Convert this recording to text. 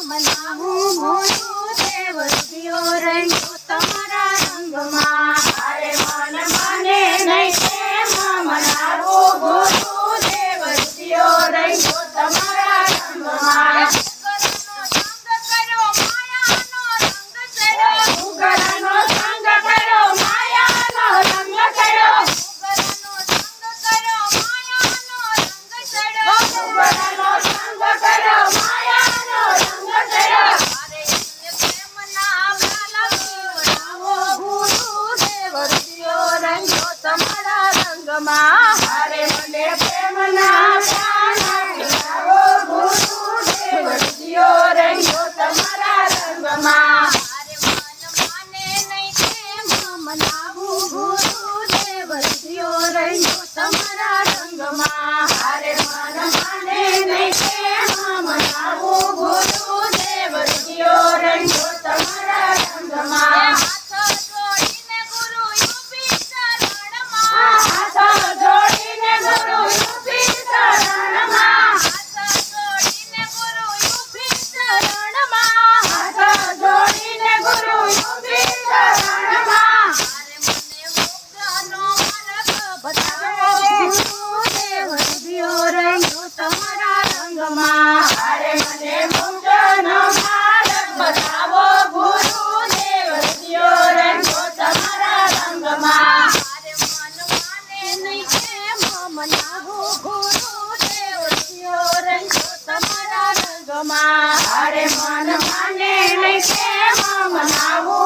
મનાવું ગુરુદેવ રૂપિયો રંગ્યો તમારા રંગમાં. અરે મન મને નહીં પ્રેમ મનાવું ગુરુદેવ રૂપિયો રંગ્યો તમારા રંગમાં. ઉગરાનો સંગ કર્યો માયાનો રંગ ચડ્યો. ઉગરાનો સંગ કર્યો માયાનો રંગ ચડ્યો. ગુરુદેવ રૂપિયો રંગ્યો તમારા રંગમાં. અરે મને પ્રેમના પ્યાલા પીવડાવો ગુરુદેવ રૂપિયો રંગ્યો તમારા રંગમાં. મનાવું ગુરુદેવ રૂપિયો રંગ્યો તમારા રંગમાં. અરે મન મને નહીં પ્રેમ મનાવું ગુરુદેવ રૂપિયો રંગ્યો તમારા રંગમાં. હાથ જોડીને ગુરુ યુપી શરણમાં. હાથ જોડીને ગુરુ યુપી શરણમાં. ગુરુદેવ રૂપિયો રંગ્યો તમારા રંગમાં. અરે મને મુક્તનો માર્ગ બતાવો ગુરુદેવ રૂપિયો રંગ્યો તમારા રંગમાં. મનાવું ગુરુદેવ રૂપિયો રંગ્યો તમારા રંગમાં. અરે મન માને નહીં પ્રેમ મનાવું